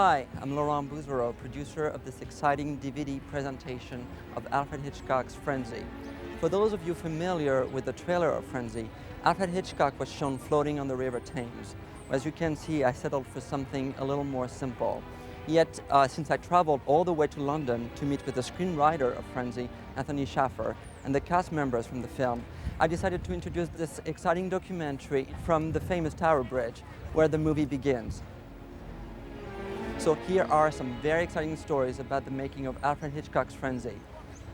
Hi, I'm Laurent Bouzereau, producer of this exciting DVD presentation of Alfred Hitchcock's Frenzy. For those of you familiar with the trailer of Frenzy, Alfred Hitchcock was shown floating on the River Thames. As you can see, I settled for something a little more simple. Yet, since I traveled all the way to London to meet with the screenwriter of Frenzy, Anthony Shaffer, and the cast members from the film, I decided to introduce this exciting documentary from the famous Tower Bridge, where the movie begins. So here are some very exciting stories about the making of Alfred Hitchcock's Frenzy.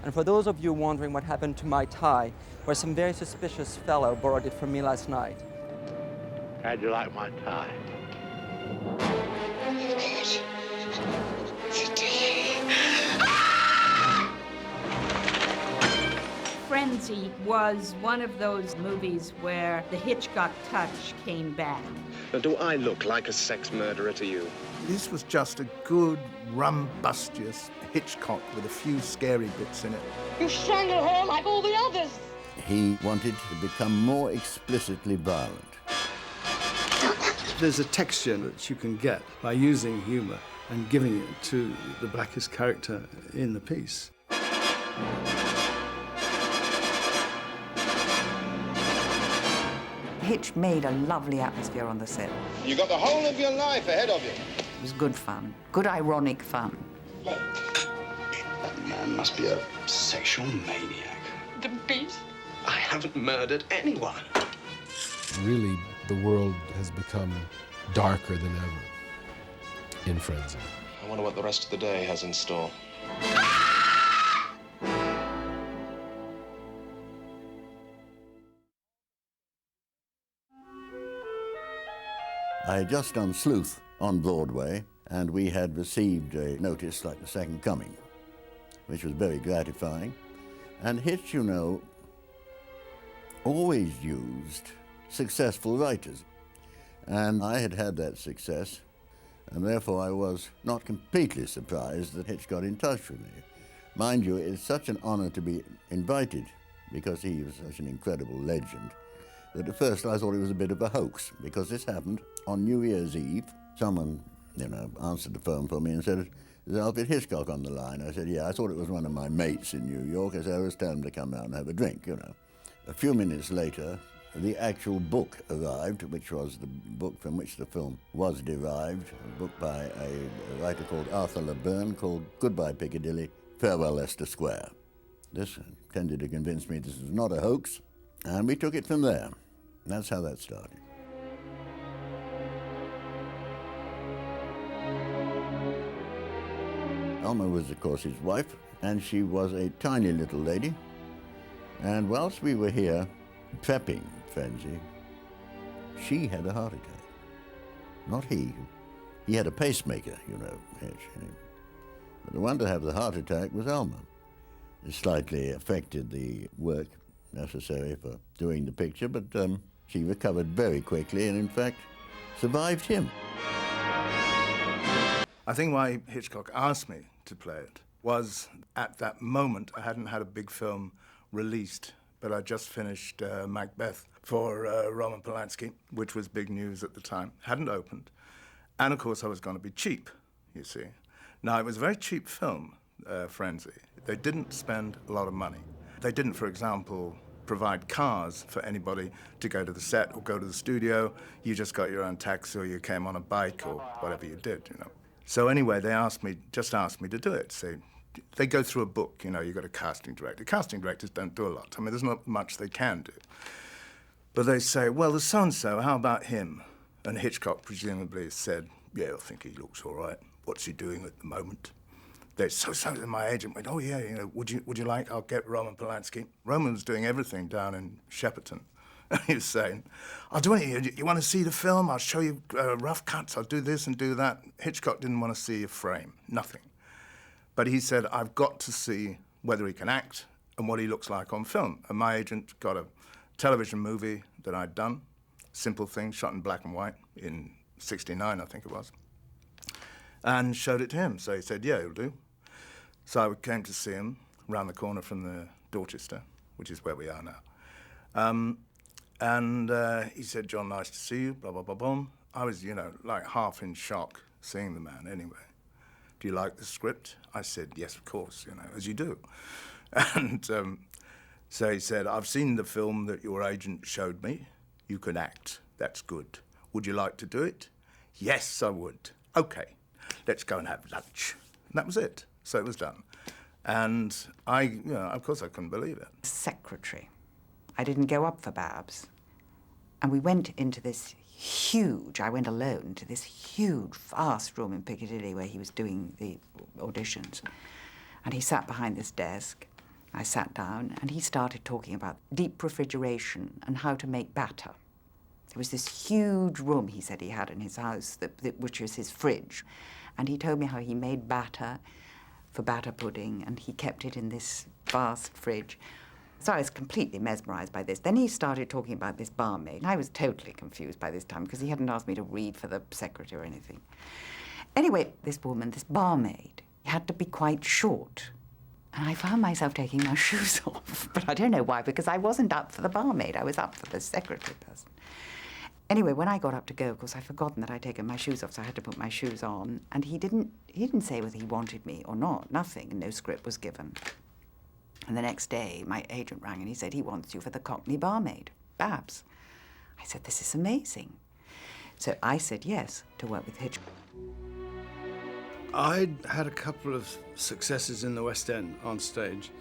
And for those of you wondering what happened to my tie, where some very suspicious fellow borrowed it from me last night. How'd you like my tie? Frenzy was one of those movies where the Hitchcock touch came back. Now, do I look like a sex murderer to you? This was just a good, rumbustious Hitchcock with a few scary bits in it. You strangle her like all the others. He wanted to become more explicitly violent. There's a texture that you can get by using humor and giving it to the blackest character in the piece. Hitch made a lovely atmosphere on the set. You got the whole of your life ahead of you. It was good fun, good ironic fun. That man must be a sexual maniac. The beast. I haven't murdered anyone. Really, the world has become darker than ever in Frenzy. I wonder what the rest of the day has in store. I had just done Sleuth on Broadway, and we had received a notice like The Second Coming, which was very gratifying. And Hitch, you know, always used successful writers. And I had had that success, and therefore I was not completely surprised that Hitch got in touch with me. Mind you, it's such an honor to be invited, because he was such an incredible legend, that at first I thought it was a bit of a hoax, because this happened on New Year's Eve. Someone, answered the phone for me and said, "Is Alfred Hitchcock on the line?" I said, "Yeah." I thought it was one of my mates in New York. I said, "I was telling him to come out and have a drink, A few minutes later, the actual book arrived, which was the book from which the film was derived, a book by a writer called Arthur LeBurn called Goodbye Piccadilly, Farewell Leicester Square. This tended to convince me this was not a hoax, and we took it from there. That's how that started. Alma was, of course, his wife, and she was a tiny little lady. And whilst we were here prepping Frenzy, she had a heart attack. Not he. He had a pacemaker, Hitch. But the one to have the heart attack was Alma. It slightly affected the work necessary for doing the picture, but she recovered very quickly and, in fact, survived him. I think why Hitchcock asked me to play it was, at that moment, I hadn't had a big film released, but I just finished Macbeth for Roman Polanski, which was big news at the time. Hadn't opened. And, of course, I was going to be cheap, you see. Now, it was a very cheap film, Frenzy. They didn't spend a lot of money. They didn't, for example, provide cars for anybody to go to the set or go to the studio. You just got your own taxi or you came on a bike or whatever you did, So anyway, they just asked me to do it. So they go through a book, you've got a casting director. Casting directors don't do a lot. I mean, there's not much they can do. But they say, well, there's so-and-so, how about him? And Hitchcock presumably said, yeah, I think he looks all right. What's he doing at the moment? So my agent went, oh, yeah, would you like, I'll get Roman Polanski. Roman was doing everything down in Shepperton. He was saying, I'll do anything. You want to see the film? I'll show you rough cuts. I'll do this and do that. Hitchcock didn't want to see a frame, nothing. But he said, I've got to see whether he can act and what he looks like on film. And my agent got a television movie that I'd done, simple thing, shot in black and white in '69, I think it was, and showed it to him. So he said, yeah, it'll do. So I came to see him round the corner from the Dorchester, which is where we are now. And he said, John, nice to see you, blah, blah, blah, blah. I was, like half in shock, seeing the man anyway. Do you like the script? I said, yes, of course, as you do. And so he said, I've seen the film that your agent showed me. You can act. That's good. Would you like to do it? Yes, I would. OK, let's go and have lunch. And that was it. So it was done. And of course, I couldn't believe it. Secretary. I didn't go up for Babs. And we went into this I went alone to this huge, vast room in Piccadilly where he was doing the auditions. And he sat behind this desk. I sat down, and he started talking about deep refrigeration and how to make batter. There was this huge room, he said, he had in his house, which was his fridge. And he told me how he made batter for batter pudding, and he kept it in this vast fridge. So I was completely mesmerised by this. Then he started talking about this barmaid. I was totally confused by this time because he hadn't asked me to read for the secretary or anything. Anyway, this woman, this barmaid, had to be quite short. And I found myself taking my shoes off. But I don't know why, because I wasn't up for the barmaid. I was up for the secretary person. Anyway, when I got up to go, of course, I'd forgotten that I'd taken my shoes off, so I had to put my shoes on. And he didn't say whether he wanted me or not. Nothing, and no script was given. And the next day, my agent rang and he said, he wants you for the Cockney barmaid, Babs. I said, this is amazing. So I said yes to work with Hitchcock. I'd had a couple of successes in the West End on stage,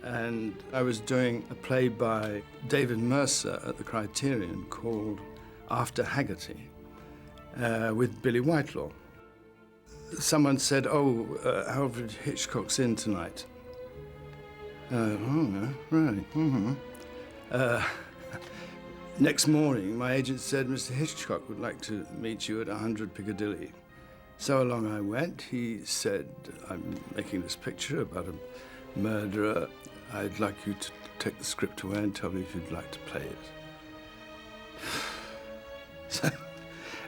and I was doing a play by David Mercer at the Criterion called After Haggerty with Billy Whitelaw. Someone said, Alfred Hitchcock's in tonight. Right. Next morning, my agent said, Mr. Hitchcock would like to meet you at 100 Piccadilly. So along I went. He said, I'm making this picture about a murderer. I'd like you to take the script away and tell me if you'd like to play it. So,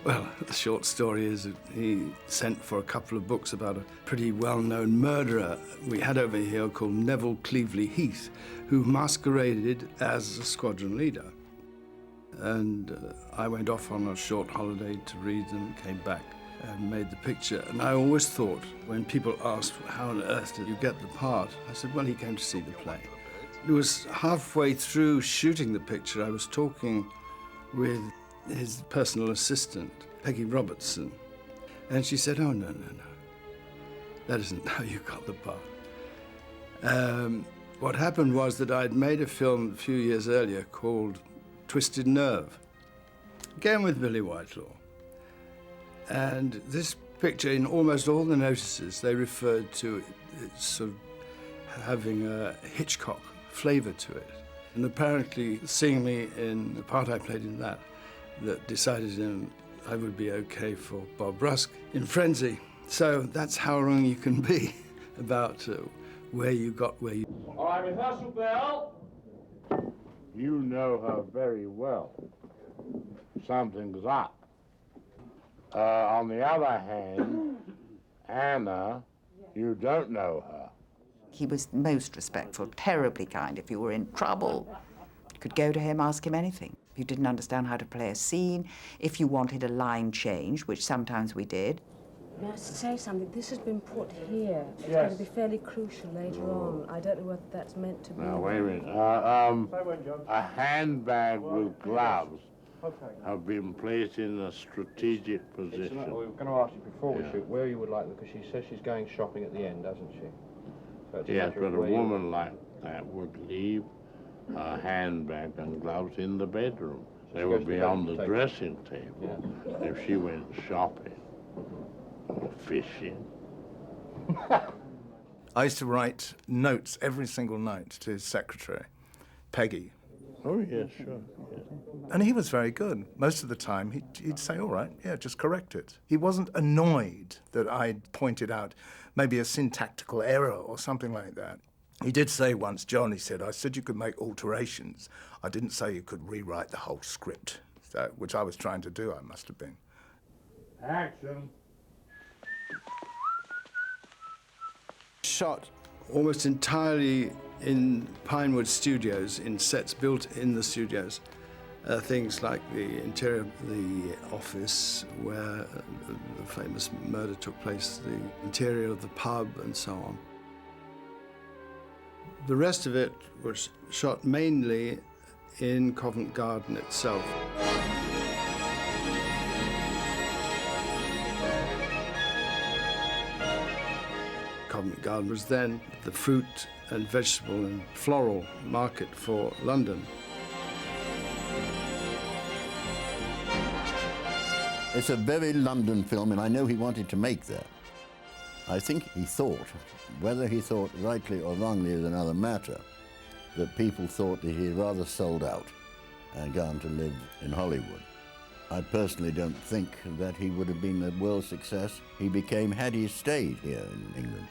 well, the short story is that he sent for a couple of books about a pretty well-known murderer we had over here called Neville Cleveley Heath, who masqueraded as a squadron leader. And I went off on a short holiday to read them, came back and made the picture. And I always thought, when people asked, how on earth did you get the part? I said, well, he came to see the play. It was halfway through shooting the picture, I was talking with his personal assistant, Peggy Robertson. And she said, oh, no. That isn't how you got the part. What happened was that I'd made a film a few years earlier called Twisted Nerve, again with Billy Whitelaw. And this picture, in almost all the notices, they referred to it sort of having a Hitchcock flavour to it. And apparently, seeing me in the part I played in that decided I would be okay for Bob Rusk in Frenzy. So that's how wrong you can be about where you got where you... All right, rehearsal bell. You know her very well. Something's up. On the other hand, Anna, you don't know her. He was most respectful, terribly kind. If you were in trouble, you could go to him, ask him anything. If you didn't understand how to play a scene, if you wanted a line changed, which sometimes we did. May I say something? This has been put here. It's Yes. going to be fairly crucial later on. I don't know what that's meant to be. Now, wait a minute. A handbag with gloves have been placed in a strategic position. We were going to ask you before we shoot where you would like them, because she says she's going shopping at the end, doesn't she? So it's Yes, matter but of a where you- woman like that would leave her handbag and gloves in the bedroom. They She would goes be to on bed the and dressing table if she went shopping or fishing. I used to write notes every single night to his secretary, Peggy. Oh, yes, sure. Yes. And he was very good. Most of the time, he'd say, all right, yeah, just correct it. He wasn't annoyed that I'd pointed out maybe a syntactical error or something like that. He did say once, John, he said, I said you could make alterations. I didn't say you could rewrite the whole script, which I was trying to do, I must have been. Action. Shot almost entirely in Pinewood Studios, in sets built in the studios. Things like the interior of the office where the famous murder took place, the interior of the pub and so on. The rest of it was shot mainly in Covent Garden itself. Covent Garden was then the fruit and vegetable and floral market for London. It's a very London film, and I know he wanted to make that. I think he thought, whether he thought rightly or wrongly is another matter, that people thought that he had rather sold out and gone to live in Hollywood. I personally don't think that he would have been a world success he became had he stayed here in England.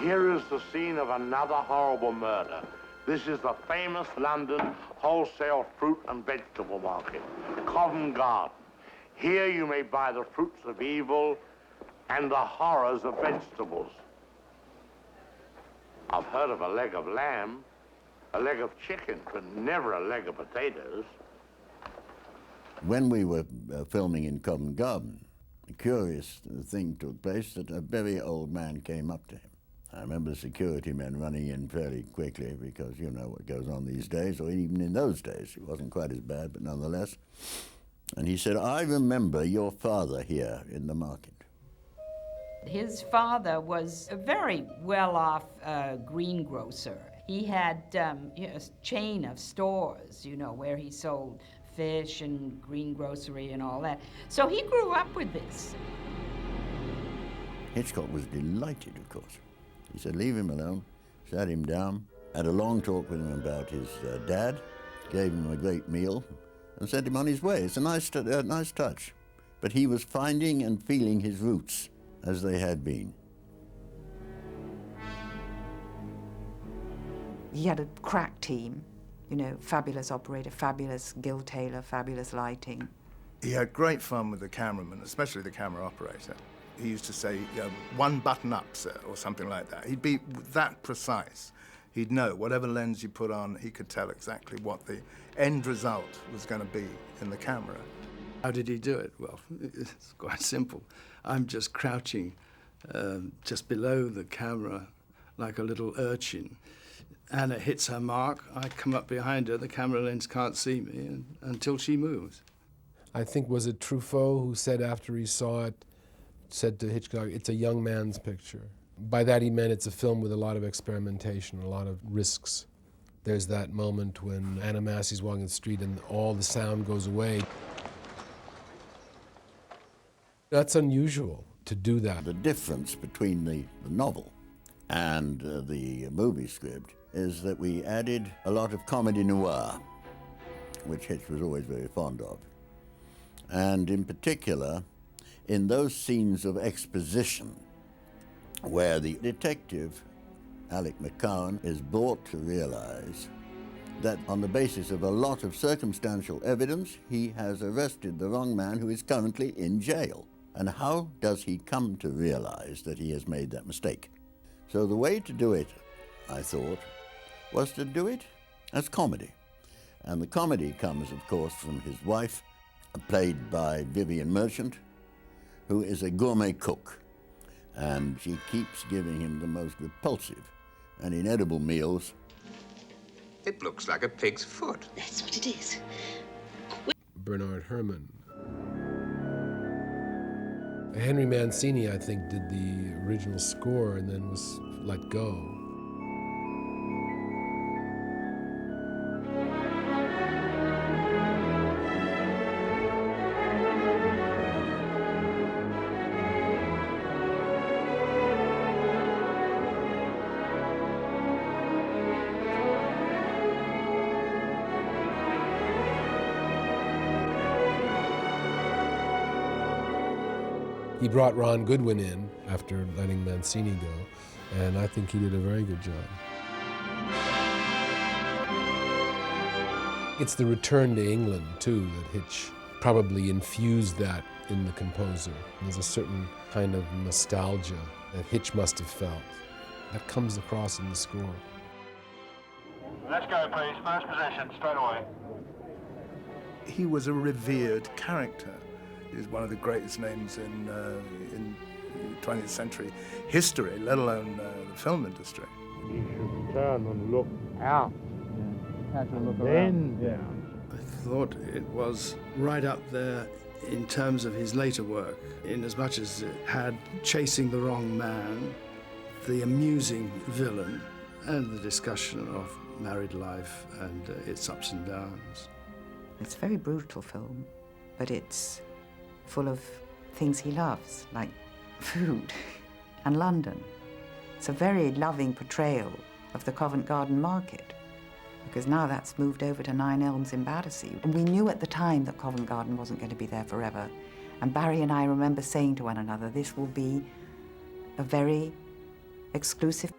Here is the scene of another horrible murder. This is the famous London wholesale fruit and vegetable market, Covent Garden. Here you may buy the fruits of evil and the horrors of vegetables. I've heard of a leg of lamb, a leg of chicken, but never a leg of potatoes. When we were filming in Covent Garden, a curious thing took place that a very old man came up to him. I remember the security men running in fairly quickly because you know what goes on these days, or even in those days. It wasn't quite as bad, but nonetheless. And he said, "I remember your father here in the market." His father was a very well-off greengrocer. He had a chain of stores, you know, where he sold fish and greengrocery and all that. So he grew up with this. Hitchcock was delighted, of course. He said, "Leave him alone," sat him down, had a long talk with him about his dad, gave him a great meal, and sent him on his way. It's a nice touch. But he was finding and feeling his roots as they had been. He had a crack team, you know, fabulous operator, fabulous Gil Taylor, fabulous lighting. He had great fun with the cameraman, especially the camera operator. He used to say, "One button up, sir," or something like that. He'd be that precise. He'd know whatever lens you put on, he could tell exactly what the end result was going to be in the camera. How did he do it? Well, it's quite simple. I'm just crouching just below the camera like a little urchin. Anna hits her mark, I come up behind her, the camera lens can't see me until she moves. I think, was it Truffaut who said after he saw it, said to Hitchcock, "It's a young man's picture." By that he meant it's a film with a lot of experimentation, a lot of risks. There's that moment when Anna Massey's walking the street and all the sound goes away. That's unusual to do that. The difference between the novel and the movie script is that we added a lot of comedy noir, which Hitch was always very fond of. And in particular, in those scenes of exposition where the detective, Alec McCowan, is brought to realize that on the basis of a lot of circumstantial evidence, he has arrested the wrong man who is currently in jail. And how does he come to realize that he has made that mistake? So the way to do it, I thought, was to do it as comedy. And the comedy comes, of course, from his wife, played by Vivian Merchant, who is a gourmet cook. And she keeps giving him the most repulsive and inedible meals. It looks like a pig's foot. That's what it is. Bernard Herrmann. Henry Mancini, I think, did the original score and then was let go. He brought Ron Goodwin in after letting Mancini go, and I think he did a very good job. It's the return to England, too, that Hitch probably infused that in the composer. There's a certain kind of nostalgia that Hitch must have felt. That comes across in the score. Let's go, please. First possession, straight away. He was a revered character. He's one of the greatest names in 20th century history, let alone the film industry. You should turn and look out. Yeah. Have to look Then around. down. I thought it was right up there in terms of his later work, in as much as it had Chasing the Wrong Man, the amusing villain, and the discussion of married life and its ups and downs. It's a very brutal film, but it's full of things he loves, like food and London. It's a very loving portrayal of the Covent Garden market, because now that's moved over to Nine Elms in Battersea. And we knew at the time that Covent Garden wasn't going to be there forever. And Barry and I remember saying to one another, this will be a very exclusive